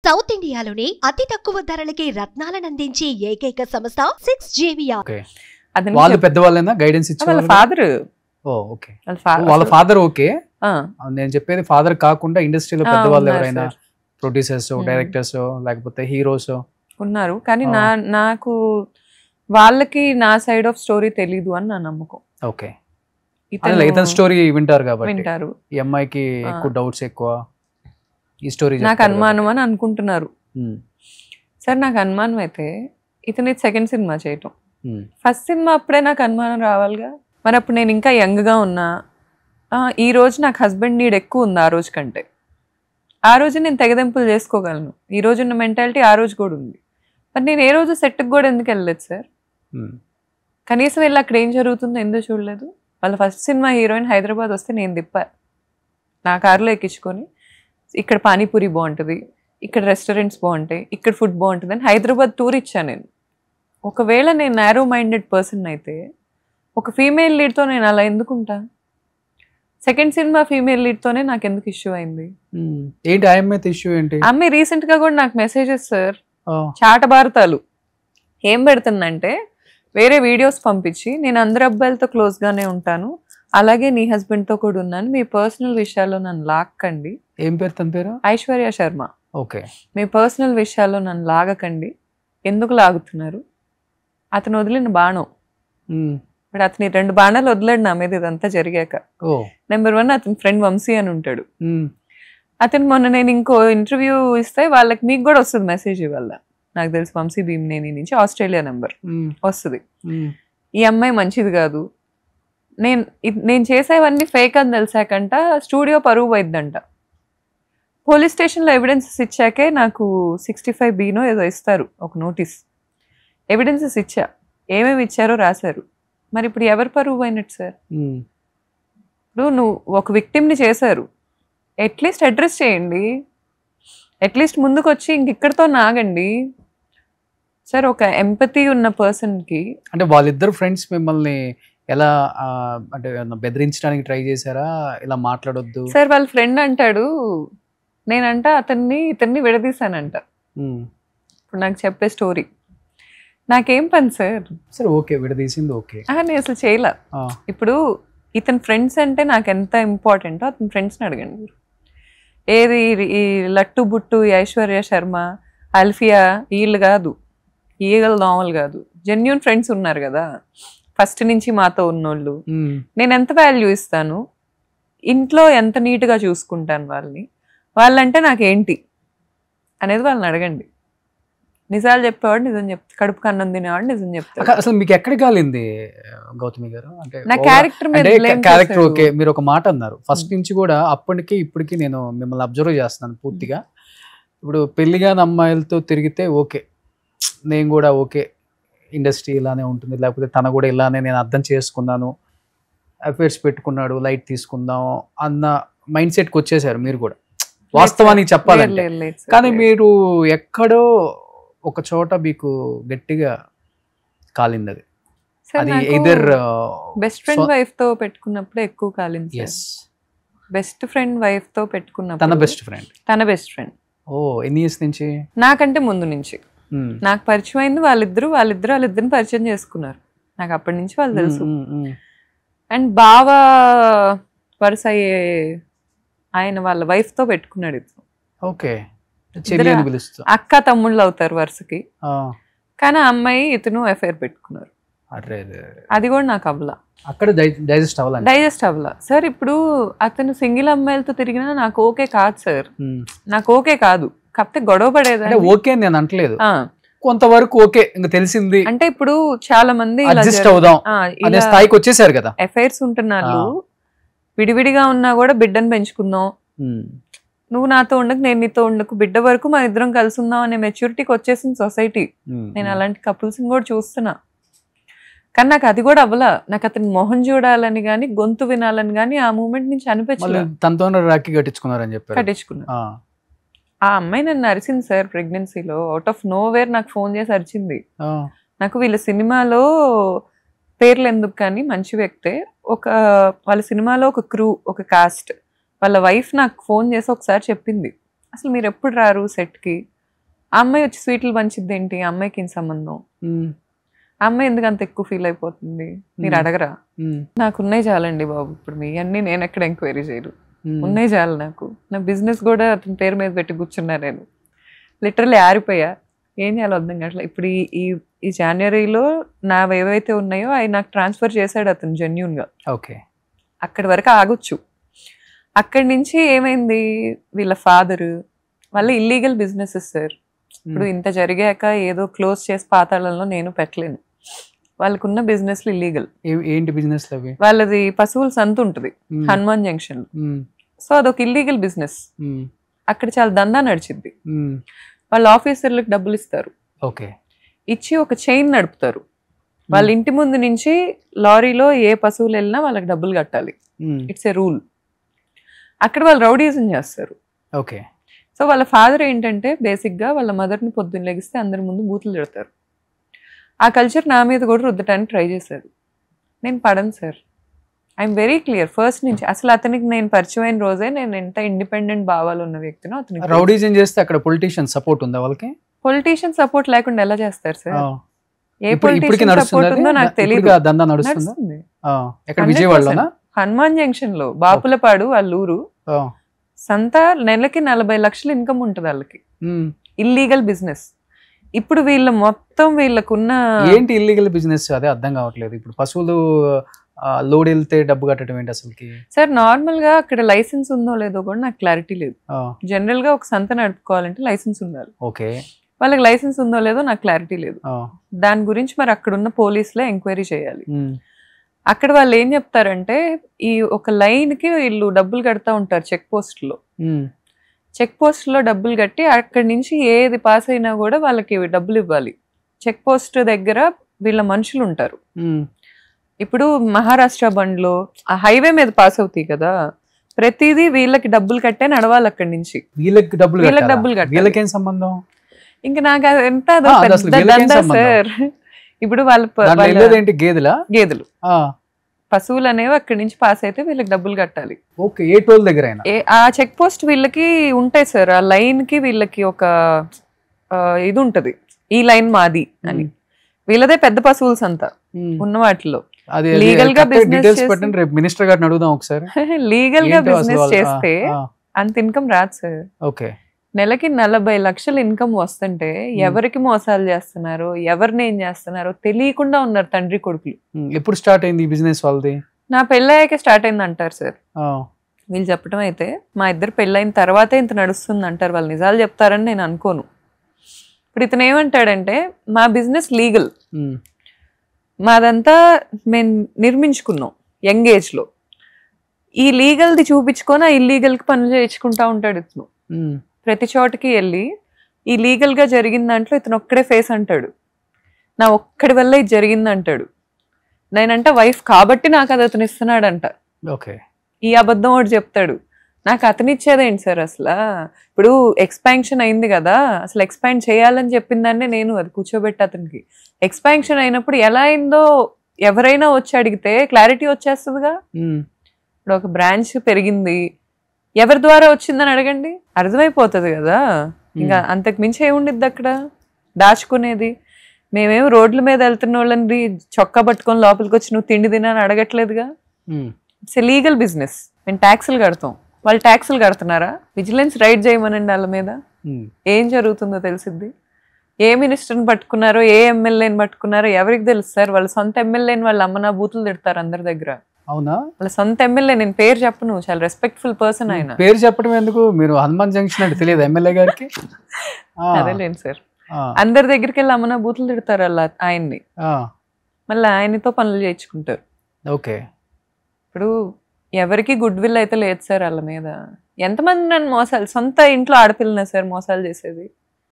South ఇండియాలోనే అతి తక్కువ ధరలకి రత్నాలనందించే ఏకైక సంస్థ 6JVR. వాళ్ళు పెద్దవాళ్ళైనా గైడెన్స్ ఇచ్చారు. వాళ్ళ ఫాదర్. ఓ ఓకే, వాళ్ళ ఫాదర్. ఓకే, నేను చెప్పేది ఫాదర్ కాకుండా ఇండస్ట్రీలో పెద్దవాళ్ళు ఎవరైనా ప్రొడ్యూసర్స్, డైరెక్టర్స్ లేకపోతే హీరోస్ ఉన్నారు. కానీ నాకు వాళ్ళకి నా సైడ్ ఆఫ్ స్టోరీ తెలీదు అని నా నమ్మకం. ఓకే, ఇతని స్టోరీ వింటారు కాబట్టి వింటారు. ఈ అమ్మాయికి ఎక్కువ డౌట్స్, ఎక్కువ ఈ స్టోరీ నాకు అనుమానం అని అనుకుంటున్నారు. సార్ నాకు అనుమానం అయితే ఇతని సెకండ్ సినిమా చేయటం, ఫస్ట్ సినిమా అప్పుడే నాకు అనుమానం రావాలిగా. మరి అప్పుడు నేను ఇంకా యంగ్గా ఉన్నా. ఈ రోజు నాకు హస్బెండ్ నీడ్ ఎక్కువ ఉంది ఆ రోజు కంటే. ఆ రోజు నేను తెగదెంపులు చేసుకోగలను. ఈ రోజు ఉన్న మెంటాలిటీ ఆ రోజు కూడా ఉంది. మరి నేను ఏ రోజు సెట్కి కూడా ఎందుకు వెళ్ళలేదు సార్? కనీసం వెళ్ళి అక్కడ ఏం జరుగుతుందో ఎందుకు చూడలేదు? వాళ్ళ ఫస్ట్ సినిమా హీరోయిన్ హైదరాబాద్ వస్తే నేను తిప్పా, నా కారులో ఎక్కించుకొని ఇక్కడ పానీపూరి బాగుంటుంది, ఇక్కడ రెస్టారెంట్స్ బాగుంటాయి, ఇక్కడ ఫుడ్ బాగుంటుంది అని హైదరాబాద్ టూర్ ఇచ్చాను నేను. ఒకవేళ నేను నారో మైండెడ్ పర్సన్ అయితే ఒక ఫీమేల్ లీడ్తో నేను అలా ఎందుకుంటా? సెకండ్ సినిమా ఫీమేల్ లీడ్తోనే నాకు ఎందుకు ఇష్యూ అయింది? ఏంటి ఇష్యూ ఏంటి? అమ్మాయి రీసెంట్ గా కూడా నాకు మెసేజెస్ సార్, చాట భారతాలు ఏం పెడుతుందంటే వేరే వీడియోస్ పంపించి నేను అందరు అబ్బాయిలతో క్లోజ్గానే ఉంటాను, అలాగే నీ హస్బెండ్తో కూడా ఉన్నాను, మీ పర్సనల్ విషయాల్లో నన్ను లాక్కండి. ఏం పేరు తన పేరు? ఐశ్వర్య శర్మ. ఓకే, మీ పర్సనల్ విషయాల్లో నన్ను లాగకండి. ఎందుకు లాగుతున్నారు? అతను వదిలిన బాణం. బట్ అతని 2 బాణాలు వదిలాడు నా మీద ఇదంతా జరిగాక. నెంబర్ 1 అతని ఫ్రెండ్ వంశీ అని ఉంటాడు. అతను మొన్న నేను ఇంకో ఇంటర్వ్యూ ఇస్తే వాళ్ళకి మీకు కూడా వస్తుంది మెసేజ్ ఇవాళ, నాకు తెలిసి వంశీ భీమ్నేని నుంచి ఆస్ట్రేలియా నెంబర్ వస్తుంది. ఈ అమ్మాయి మంచిది కాదు, నేను చేసేవన్నీ ఫేక్ అని తెలిసాకంట స్టూడియో పరువు పోయిద్దంట. పోలీస్ స్టేషన్లో ఎవిడెన్సెస్ ఇచ్చాకే నాకు 65B ఏదో ఇస్తారు ఒక నోటీస్. ఎవిడెన్సెస్ ఇచ్చా, ఏమేమి ఇచ్చారో రాశారు. మరి ఇప్పుడు ఎవరు పరువు పోయినట్టు సార్? ఇప్పుడు నువ్వు ఒక విక్టిమ్ని చేశారు, అట్లీస్ట్ అడ్రస్ చేయండి, అట్లీస్ట్ ముందుకు వచ్చి ఇక్కడితో నాగండి సార్. ఒక ఎంపతి ఉన్న పర్సన్కి. అంటే వాళ్ళిద్దరు ఫ్రెండ్స్ మిమ్మల్ని ఎలా అంటే బెదిరించడానికి ట్రై చేశారా? ఇలా మాట్లాడొద్దు సార్. వాళ్ళ ఫ్రెండ్ అంటాడు, నేనంట ఇతన్ని విడదీశానంట. ఇప్పుడు నాకు చెప్పే స్టోరీ నాకేం పని సార్? సరే ఓకే, విడదీసింది ఓకే, నేను అసలు చేయలే. ఇప్పుడు ఇతని ఫ్రెండ్స్ అంటే నాకు ఎంత ఇంపార్టెంటో అతని ఫ్రెండ్స్ని అడగండి. ఏది ఈ లట్టు బుట్టు, ఐశ్వర్య శర్మ, అల్ఫియా, వీళ్ళు కాదు, ఈగల దోమలు కాదు, జెన్యూన్ ఫ్రెండ్స్ ఉన్నారు కదా ఫస్ట్ నుంచి మాతో ఉన్నోళ్ళు. నేను ఎంత వాల్యూ ఇస్తాను, ఇంట్లో ఎంత నీట్గా చూసుకుంటాను వాళ్ళంటే నాకేంటి అనేది వాళ్ళని అడగండి. నిజాలు చెప్పేవాడు నిజం చెప్తా, కడుపు కన్నం తినేవాడు నిజం చెప్తాడు. అసలు మీకు ఎక్కడ కాలింది గౌతమి గారు? అంటే నా క్యారెక్టర్ ఓకే, మీరు ఒక మాట అన్నారు ఫస్ట్ నుంచి కూడా, అప్పటికి ఇప్పటికి నేను మిమ్మల్ని అబ్జర్వ్ చేస్తున్నాను పూర్తిగా. ఇప్పుడు పెళ్లిగాని అమ్మాయిలతో తిరిగితే ఓకే, నేను కూడా ఓకే, ఇండస్ట్రీ ఇలానే ఉంటుంది, లేకపోతే తన కూడా ఇలానే నేను అర్థం చేసుకున్నాను, అఫేర్స్ పెట్టుకున్నాడు, లైట్ తీసుకుందాం అన్న మైండ్ సెట్కి వచ్చేసారు మీరు కూడా, వాస్తవానికి చెప్పాలంటే. కానీ మీరు ఎక్కడో ఒక చోట మీకు గట్టిగా కాలింది. అది ఎయిదర్ బెస్ట్ ఫ్రెండ్ వైఫ్ తో పెట్టుకున్నప్పుడు ఎక్కువ కాలింది. బెస్ట్ ఫ్రెండ్ వైఫ్ తో పెట్టుకున్నప్పుడు తన బెస్ట్ ఫ్రెండ్. ఓ, ఎన్ని ఇయర్స్ నుంచి? నాకంటే ముందు నుంచి నాకు పరిచయం అయింది. వాళ్ళిద్దరిని పరిచయం చేసుకున్నారు. నాకు అప్పటి నుంచి వాళ్ళు తెలుసు. అండ్ బాగా వరుస అయ్యే ఆయన వాళ్ళ వైఫ్ తో పెట్టుకున్నాడు ఇతను. ఓకే, అక్క తమ్ముళ్ళు అవుతారు వరుసకి. కానీ ఆ అమ్మాయి ఇతను అఫైర్ పెట్టుకున్నారు. అది కూడా నాకు అవ్వలా, అక్కడ డైజెస్ట్ అవ్వలా సార్. ఇప్పుడు అతను సింగిల్ అమ్మాయిలతో తిరిగినా నాకు ఓకే కాదు సార్, నాకు ఓకే కాదు. కాకపోతే గొడవ పడేది ఓకే నేను అంటలేదు, కొంతవరకు ఓకే, ఇంకా తెలిసింది అంటే ఇప్పుడు చాలా మంది స్థాయికి వచ్చేసారు కదా. అఫైర్స్ ఉంటున్నారు, విడివిడిగా ఉన్నా కూడా బిడ్డను పెంచుకుందాం, నువ్వు నాతో ఉండకు నేను నీతో ఉండకు, బిడ్డ వరకు మన ఇద్దరం కలిసి ఉందాం అనే మెచ్యూరిటీకి వచ్చేసింది సొసైటీ. నేను అలాంటి కపుల్స్ని కూడా చూస్తున్నా. కానీ నాకు అది కూడా అవ్వలా. నాకు అతని మొహం చూడాలని కానీ గొంతు వినాలని కానీ ఆ మూమెంట్ నుంచి అనిపించలేదు. కట్టించుకున్నా. ఆ అమ్మాయి నన్ను అరిచింది సార్ ప్రెగ్నెన్సీలో. అవుట్ ఆఫ్ నో వేర్ నాకు ఫోన్ చేసి అరిచింది. నాకు వీళ్ళ సినిమాలో పేర్లు ఎందుకు కానీ మంచి వ్యక్తే, వాళ్ళ సినిమాలో ఒక క్రూ, ఒక కాస్ట్, వాళ్ళ వైఫ్ నాకు ఫోన్ చేసి ఒకసారి చెప్పింది, అసలు మీరు ఎప్పుడు రారు సెట్కి, ఆ అమ్మాయి వచ్చి స్వీట్లు పంచిద్ది ఏంటి, ఆ అమ్మాయికి ఏం సంబంధం, ఆ అమ్మాయి ఎందుకు అంత ఎక్కువ ఫీల్ అయిపోతుంది, మీరు అడగరా? నాకు ఉన్నాయి చాలండి బాబు, ఇప్పుడు మీ అన్ని నేను ఎక్కడ ఎంక్వైరీ చేయరు, ఉన్నాయి చాలు నాకు. నా బిజినెస్ కూడా అతని పేరు మీద పెట్టి కూర్చున్నా, నేను లిటరల్లీ ఆరిపోయా, ఏం చేయాలో అర్థం కావట్లేదు. ఇప్పుడు ఈ జనవరిలో నా ఏవైతే ఉన్నాయో అవి నాకు ట్రాన్స్ఫర్ చేశాడు అతను జెన్యూన్గా. ఓకే, అక్కడి వరకు ఆగొచ్చు. అక్కడి నుంచి ఏమైంది, వీళ్ళ ఫాదరు వాళ్ళ ఇల్లీగల్ బిజినెసెస్ సార్. ఇప్పుడు ఇంత జరిగాక ఏదో క్లోజ్ చేసి పాతాళంలో నేను పెట్టలేను. వాళ్ళకున్న బిజినెస్లు ఇల్లీగల్. ఏంటి బిజినెస్? వాళ్ళది పశువుల సంత ఉంటుంది హనుమాన్ జంక్షన్. సో అదొక ఇల్లీగల్ బిజినెస్. అక్కడ చాలా దందా నడిచింది. వాళ్ళ ఆఫీసర్లకు డబ్బులు ఇస్తారు, ఇచ్చి ఒక చైన్ నడుపుతారు. వాళ్ళ ఇంటి ముందు నుంచి లారీలో ఏ పశువులు వెళ్ళినా వాళ్ళకి డబ్బులు కట్టాలి. It's a rule. అక్కడ వాళ్ళు రౌడీజం చేస్తారు. ఓకే. సో వాళ్ళ ఫాదర్ ఏంటంటే బేసిక్గా వాళ్ళ మదర్ని పొద్దున్న లెగిస్తే అందరి ముందు బూతులు తిడతారు. ఆ కల్చర్ నా మీద కూడా రుద్దటానికి ట్రై చేశారు. నేను పడను sir, I'm very clear first నుంచి. అసలు అతనికి నేను పరిచయం అయిన రోజే నేను ఎంత ఇండిపెండెంట్ భావాలు ఉన్న వ్యక్తినో అతనికి. రౌడీజం చేస్తే అక్కడ పొలిటీషియన్ సపోర్ట్ ఉందా వాళ్ళకి? పొలిటీషియన్ సపోర్ట్ లేకుండా ఎలా చేస్తారు సార్? ఏ పొలిటీషియన్ సపోర్ట్ ఉందో నాకు తెలియదు. నడుస్తుంది విజయవాడలోనా? హనుమాన్ జంక్షన్ లో బాపులపాడు వాళ్ళ ఊరు. సంత నెలకి 40 లక్షలు ఇన్కమ్ ఉంటుంది వాళ్ళకి. Illegal business. ఇప్పుడు వీళ్ళ మొత్తం వీళ్ళకున్న ఏంటి ఇల్లీగల్ బిజినెస్ అదే అర్థం కావట్లేదు. ఇప్పుడు పశువులు లోడ్ వెళ్తే డబ్బు కట్టడం ఏంటి అసలుకి? సార్ నార్మల్ గా అక్కడ లైసెన్స్ ఉందో లేదో కూడా నాకు క్లారిటీ లేదు. జనరల్ గా ఒక సంత నడుపుకోవాలంటే లైసెన్స్ ఉండాలి. ఓకే. వాళ్ళకి లైసెన్స్ ఉందో లేదో నాకు క్లారిటీ లేదు. దాని గురించి మరి అక్కడ ఉన్న పోలీసులే ఎంక్వైరీ చేయాలి. అక్కడ వాళ్ళు ఏం చెప్తారంటే ఈ ఒక లైన్ కి వీళ్ళు డబ్బులు కడతా ఉంటారు చెక్ పోస్ట్ లో. చెక్ పోస్ట్ లో డబ్బులు కట్టి అక్కడి నుంచి ఏది పాస్ అయినా కూడా వాళ్ళకి డబ్బులు ఇవ్వాలి. చెక్ పోస్ట్ దగ్గర వీళ్ళ మనుషులు ఉంటారు. ఇప్పుడు మహారాష్ట్ర బండ్లో ఆ హైవే మీద పాస్ అవుతాయి కదా, ప్రతిదీ వీళ్ళకి డబ్బులు కట్టే నడవాలి అక్కడి నుంచి. వీళ్ళకి డబ్బులు కట్టాలి. వీళ్ళకేం సంబంధం? ఇంకా నాకు ఎంత సార్. ఇప్పుడు గేదెలు పశువులు అనేవి అక్కడి నుంచి పాస్ అయితే వీళ్ళకి డబ్బులు కట్టాలి. ఓకే. ఏ టోల్ దగ్గర ఆ చెక్ పోస్ట్ వీళ్ళకి ఉంటాయి సార్. ఆ లైన్ కి వీళ్ళకి ఒక ఇది ఉంటది, ఈ లైన్ మాది అని. వీళ్ళదే పెద్ద పశువులు సంత ఉన్న వాటిలో. లీగల్ గా బిజినెస్ మినిస్టర్ గారిని అడుగుదాం ఒకసారి. లీగల్ గా బిజినెస్ చేస్తే అంత ఇన్కమ్ రాదు సార్. ఓకే. నెలకి 40 లక్షలు ఇన్కమ్ వస్తుంటే ఎవరికి మోసాలు చేస్తున్నారు, ఎవరిని ఏం చేస్తున్నారో తెలియకుండా ఉన్నారు తండ్రి కొడుకులు. ఎప్పుడు స్టార్ట్ అయింది ఈ బిజినెస్ వాళ్ళది? నా పెళ్ళయ్యాకే స్టార్ట్ అయింది అంటారు సార్ వీళ్ళు చెప్పడం. అయితే మా ఇద్దరు పెళ్ళైన తర్వాతే ఇంత నడుస్తుంది అంటారు. వాళ్ళు నిజాలు చెప్తారని నేను అనుకోను. ఇప్పుడు ఇతను ఏమంటాడంటే మా బిజినెస్ లీగల్, మాదంతా మేము నిర్మించుకున్నాం యంగ్ ఏజ్ లో. ఈ లీగల్ది చూపించుకొని ఆ ఇల్లీగల్కి పనులు చేయించుకుంటా ఉంటాడు ఇతను. ప్రతి చోటకి వెళ్ళి ఈ లీగల్ గా జరిగిన దాంట్లో ఇతను ఒక్కడే ఫేస్ అంటాడు. నా ఒక్కడి వల్ల ఇది జరిగింది అంటాడు. నేనంట వైఫ్ కాబట్టి నాకు అది అతను ఇస్తున్నాడంట. ఈ అబద్ధం ఒకటి చెప్తాడు. నాకు అతను ఇచ్చేదేంటి సార్ అసలు? ఇప్పుడు ఎక్స్పాన్షన్ అయింది కదా, అసలు ఎక్స్పాండ్ చేయాలని చెప్పిన దాన్నే నేను అది కూర్చోబెట్టి అతనికి. ఎక్స్పాన్షన్ అయినప్పుడు ఎలా అయిందో ఎవరైనా వచ్చి అడిగితే క్లారిటీ వచ్చేస్తుందిగా. ఇప్పుడు ఒక బ్రాంచ్ పెరిగింది, ఎవరి ద్వారా వచ్చిందని అడగండి, అర్థమైపోతుంది కదా. ఇంకా అంతకు మించి ఏముండిద్ది అక్కడ దాచుకునేది? మేమేం రోడ్ల మీద వెళ్తున్న వాళ్ళని చొక్కా పట్టుకొని లోపలికి వచ్చి నువ్వు తిండి తినా అని అడగట్లేదుగా. It's a legal business. మేము ట్యాక్సులు కడతాం, వాళ్ళు ట్యాక్సులు కడుతున్నారా? విజిలెన్స్ రైడ్ చేయమనండి వాళ్ళ మీద, ఏం జరుగుతుందో తెలిసిద్ది. ఏ మినిస్టర్ని పట్టుకున్నారో, ఏ ఎమ్మెల్యేని పట్టుకున్నారో ఎవరికి తెలుసు సార్? వాళ్ళ సొంత ఎమ్మెల్యేని వాళ్ళ అమ్మనా బూతులు తిడతారు అందరి దగ్గర. అవునా? వాళ్ళ సొంత ఎమ్మెల్యే, నేను పేరు చెప్పను, చాలా రెస్పెక్ట్ఫుల్ పర్సన్ ఆయన. పేరు చెప్పడం ఎందుకు? మీరు హనుమాన్ జంక్షన్ అంటే తెలియదు ఎమ్మెల్యే గారికి? అదేలేండి సార్. అందరి దగ్గరికి వెళ్ళి అమ్మనా బూతులు తిడతారు అలా ఆయన్ని, మళ్ళీ ఆయనతో పనులు చేయించుకుంటారు. ఓకే. ఇప్పుడు ఎవరికి గుడ్ విల్ అయితే లేదు సార్ వాళ్ళ మీద. ఎంతమంది నన్ను మోసాలు, సొంత ఇంట్లో ఆడపిల్లనే సార్ మోసాలు చేసేది.